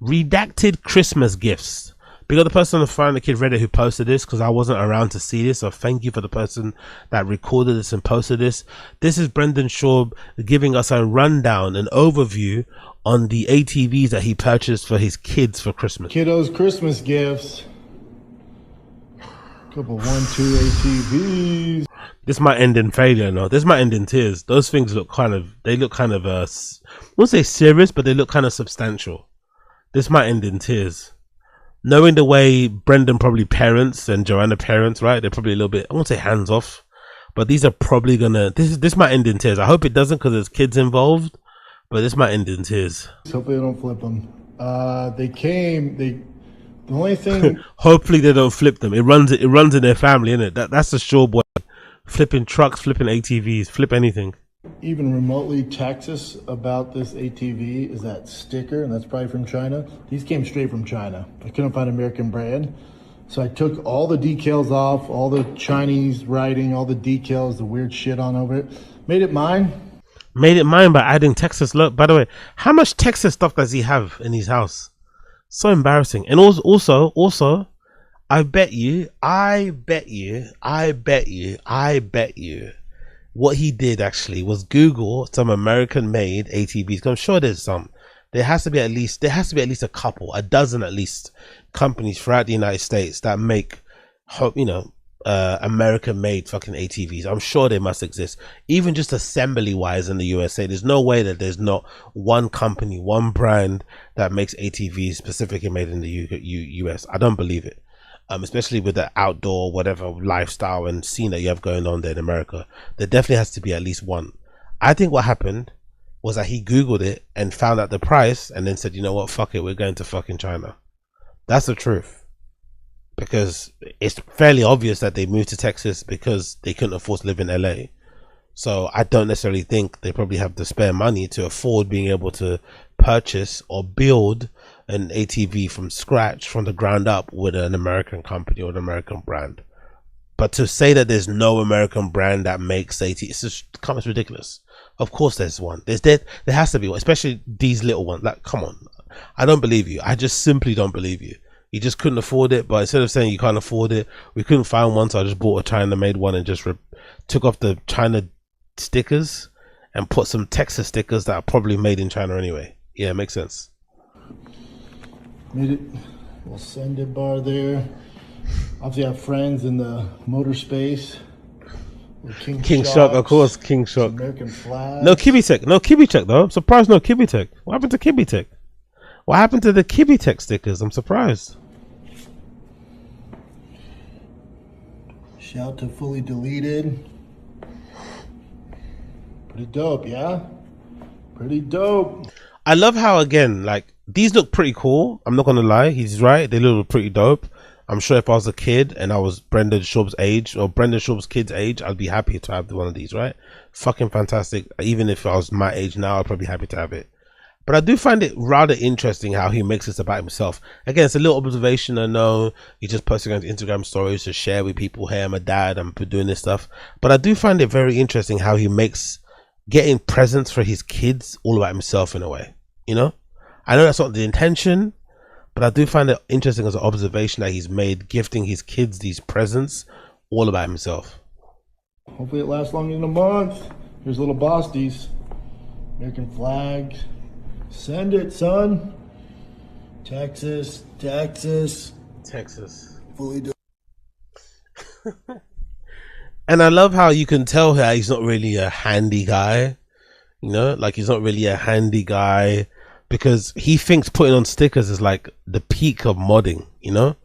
Redacted Christmas gifts. Because the person on the Find the Kid Reddit who posted this, because I wasn't around to see this, so thank you for the person that recorded this and posted this. This is Brendan Schaub giving us a rundown, an overview on the ATVs that he purchased for his kids for Christmas. Kiddos Christmas gifts. Couple 1-2 ATVs. This might end in failure. No, this might end in tears. Those things look kind of, I won't say serious, but they look kind of substantial. This might end in tears. Knowing the way Brendan probably parents and Joanna parents, right? They're probably a little bit, I won't say hands off, but these are probably gonna, this might end in tears. I hope it doesn't because there's kids involved, but this might end in tears. Hopefully they don't flip them. The only thing. Hopefully they don't flip them. It runs in their family, innit? That's the sure boy. Flipping trucks, flipping ATVs, flip anything. Even remotely Texas about this ATV is that sticker, and that's probably from China. These came straight from China. I couldn't find American brand, so I took all the decals off, all the Chinese writing, all the decals, the weird shit on over it. Made it mine. Made it mine by adding Texas. Look, by the way, how much Texas stuff does he have in his house? So embarrassing. And also, I bet you, what he did actually was Google some American made ATVs. I'm sure there's some. There has to be at least a couple, a dozen at least, companies throughout the United States that make, American made fucking ATVs. I'm sure they must exist. Even just assembly wise in the USA, there's no way that there's not one company, one brand that makes ATVs specifically made in the US. I don't believe it. Especially with the outdoor whatever lifestyle and scene that you have going on there in America, there definitely has to be at least one. I think what happened was that he Googled it and found out the price and then said, you know what, fuck it, we're going to fucking China. That's the truth. Because it's fairly obvious that they moved to Texas because they couldn't afford to live in LA. So I don't necessarily think they probably have the spare money to afford being able to purchase or build an ATV from scratch, from the ground up, with an American company or an American brand. But to say that there's no American brand that makes ATVs, it's ridiculous. Of course there's one. There has to be one, especially these little ones. Like, come on. I don't believe you. I just simply don't believe you. You just couldn't afford it, but instead of saying you can't afford it, we couldn't find one, so I just bought a China-made one and just took off the China stickers and put some Texas stickers that are probably made in China anyway. Yeah, it makes sense. Made it. We'll send it bar there. Obviously, I have friends in the motor space. King Shock, of course, King Shock. American flag. No Kibitech though. I'm surprised no Kibitech. What happened to Kibitech? What happened to the Kibitech stickers? I'm surprised. Shout to Fully Deleted. Pretty dope, yeah? Pretty dope. I love how, again, like, these look pretty cool. I'm not gonna lie, he's right. They look pretty dope. I'm sure if I was a kid and I was Brendan Schaub's age or Brendan Schaub's kid's age, I'd be happy to have one of these, right? Fucking fantastic. Even if I was my age now, I'd probably be happy to have it. But I do find it rather interesting how he makes this about himself. Again, it's a little observation. I know he's just posting on Instagram stories to share with people, hey, I'm a dad, I'm doing this stuff. But I do find it very interesting how he makes getting presents for his kids all about himself in a way. You know? I know that's not the intention, but I do find it interesting as an observation that he's made gifting his kids these presents all about himself. Hopefully it lasts longer than a month. Here's little Bosties. American flag. Send it, son. Texas. Fully do. And I love how you can tell how he's not really a handy guy. You know, like he's not really a handy guy because he thinks putting on stickers is like the peak of modding, you know?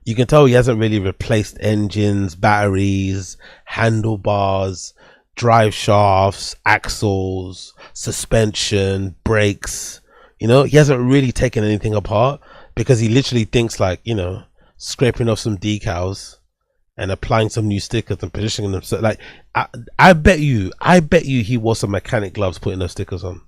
You can tell he hasn't really replaced engines, batteries, handlebars, drive shafts, axles, suspension, brakes. You know, he hasn't really taken anything apart because he literally thinks like, you know, scraping off some decals and applying some new stickers and positioning them. So like, I bet you he wore some mechanic gloves putting those stickers on.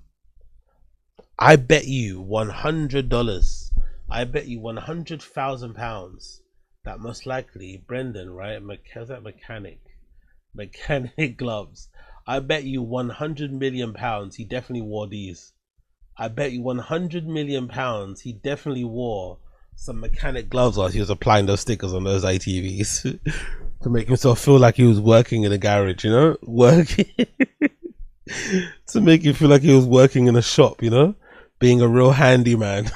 I bet you $100. I bet you £100,000 that most likely Brendan, right? How's that mechanic gloves? I bet you £100 million he definitely wore these I bet you 100 million pounds he definitely wore some mechanic gloves while he was applying those stickers on those ATVs to make himself feel like he was working in a garage, you know, working to make you feel like he was working in a shop, you know, being a real handyman.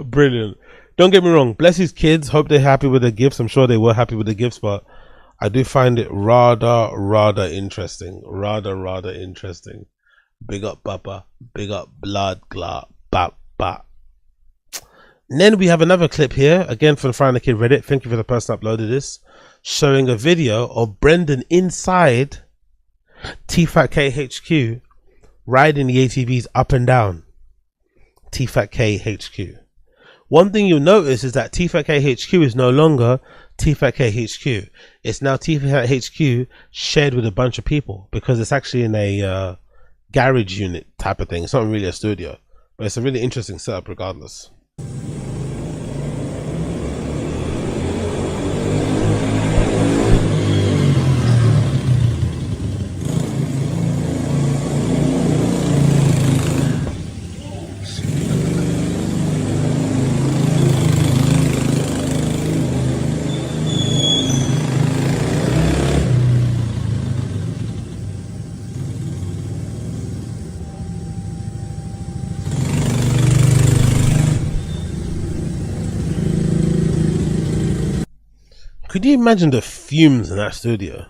Brilliant. Don't get me wrong, bless his kids, hope they're happy with the gifts. I'm sure they were happy with the gifts, but I do find it rather interesting. Rather interesting. Big up Papa, big up Blood Clot, bap bap. And then we have another clip here, again from Find the Kid Reddit. Thank you for the person that uploaded this, showing a video of Brendan inside TFATK HQ riding the ATVs up and down TFATK HQ. One thing you'll notice is that TFATK HQ is no longer TFATK HQ. It's now TFATK HQ shared with a bunch of people, because it's actually in a garage unit type of thing. It's not really a studio, but it's a really interesting setup regardless. Could you imagine the fumes in that studio?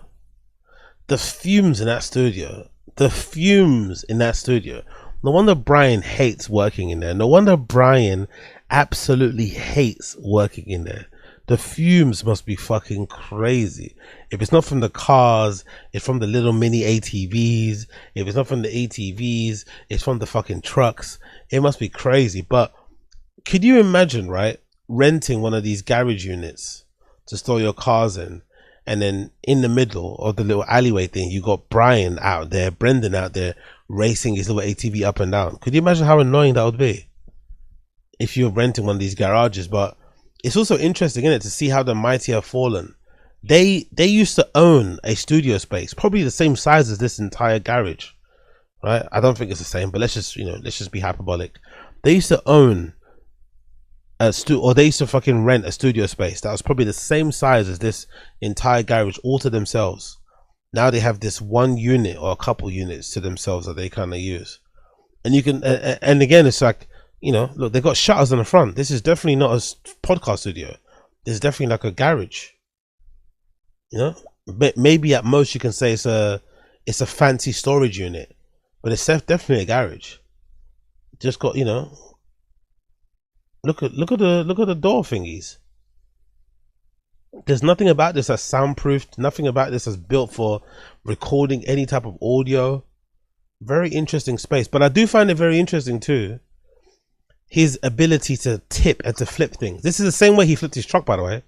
The fumes in that studio. The fumes in that studio. No wonder Brian hates working in there. No wonder Brian absolutely hates working in there. The fumes must be fucking crazy. If it's not from the cars, it's from the little mini ATVs. If it's not from the ATVs, it's from the fucking trucks. It must be crazy. But could you imagine, right, renting one of these garage units to store your cars in, and then in the middle of the little alleyway thing you got Brian out there, Brendan out there racing his little ATV up and down? Could you imagine how annoying that would be if you're renting one of these garages? But it's also interesting, isn't it, to see how the mighty have fallen. They used to own a studio space probably the same size as this entire garage, right? I don't think it's the same, but let's just be hyperbolic. They used to own they used to fucking rent a studio space that was probably the same size as this entire garage all to themselves. Now they have this one unit or a couple units to themselves that they kind of use. And you can and again, it's like, you know, look, they've got shutters on the front. This is definitely not a podcast studio. This is definitely like a garage, you know. But maybe at most you can say it's a fancy storage unit, but it's definitely a garage. Just got, you know, look at the door thingies. There's nothing about this that's soundproofed, nothing about this that's built for recording any type of audio. Very interesting space. But I do find it very interesting too, his ability to tip and to flip things. This is the same way he flipped his truck, by the way.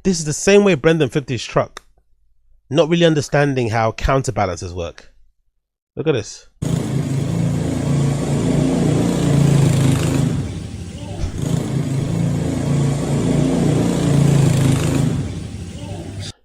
This is the same way Brendan flipped his truck, not really understanding how counterbalances work. Look at this.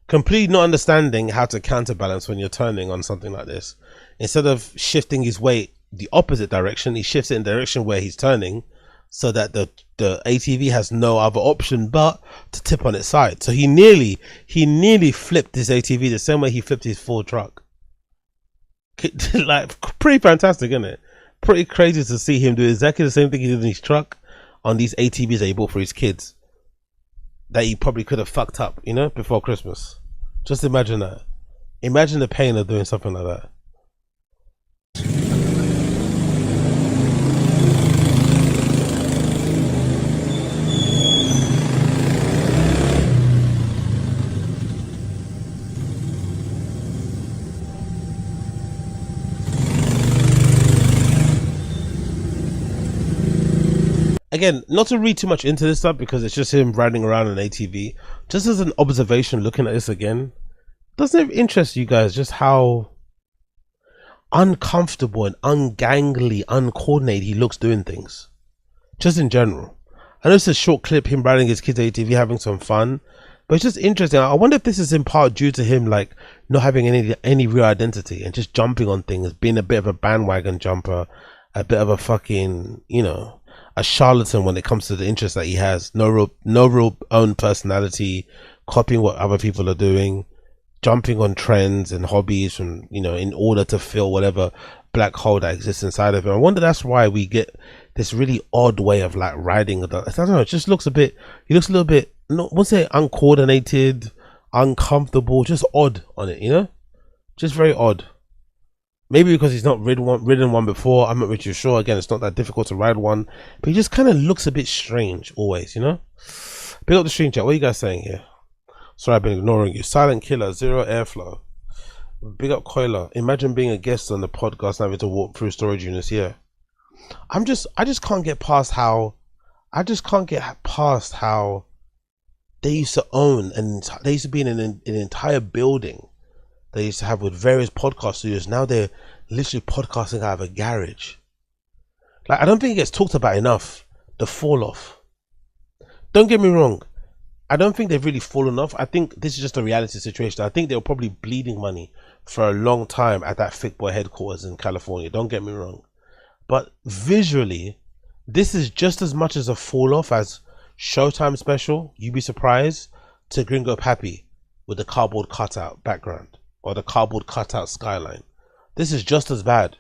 Completely not understanding how to counterbalance when you're turning on something like this. Instead of shifting his weight the opposite direction, he shifts it in the direction where he's turning, so that the ATV has no other option but to tip on its side. So he nearly flipped his ATV the same way he flipped his Ford truck. Like, pretty fantastic, isn't it? Pretty crazy to see him do exactly the same thing he did in his truck on these ATVs that he bought for his kids, that he probably could have fucked up, you know, before Christmas. Just imagine that. Imagine the pain of doing something like that. Again, not to read too much into this stuff because it's just him riding around an ATV. Just as an observation, looking at this again, doesn't it interest you guys just how uncomfortable and ungangly, uncoordinated he looks doing things? Just in general. I know it's a short clip, him riding his kid's ATV, having some fun. But it's just interesting. I wonder if this is in part due to him like not having any real identity and just jumping on things, being a bit of a bandwagon jumper, a bit of a fucking, you know, a charlatan when it comes to the interests that he has. No real own personality, copying what other people are doing, jumping on trends and hobbies from, you know, in order to fill whatever black hole that exists inside of him. I wonder that's why we get this really odd way of like riding the, I don't know, it just looks a bit, he looks a little bit, no, I won't say uncoordinated, uncomfortable, just odd on it, you know, just very odd. Maybe because he's not ridden one before. I'm not really sure. Again, it's not that difficult to ride one, but he just kind of looks a bit strange always, you know. Pick up the stream chat. What are you guys saying here? Sorry, I've been ignoring you. Silent killer, zero airflow. Big up Coiler. Imagine being a guest on the podcast and having to walk through storage units. Yeah, I just can't get past how, they used to own, and they used to be in an entire building they used to have with various podcast studios. Now they're literally podcasting out of a garage. Like, I don't think it gets talked about enough, the fall off. Don't get me wrong, I don't think they've really fallen off. I think this is just a reality situation. I think they were probably bleeding money for a long time at that Thick Boy headquarters in California. Don't get me wrong. But visually, this is just as much as a fall off as Showtime special, You'd Be Surprised, to Gringo Pappy with the cardboard cutout background or the cardboard cutout skyline. This is just as bad.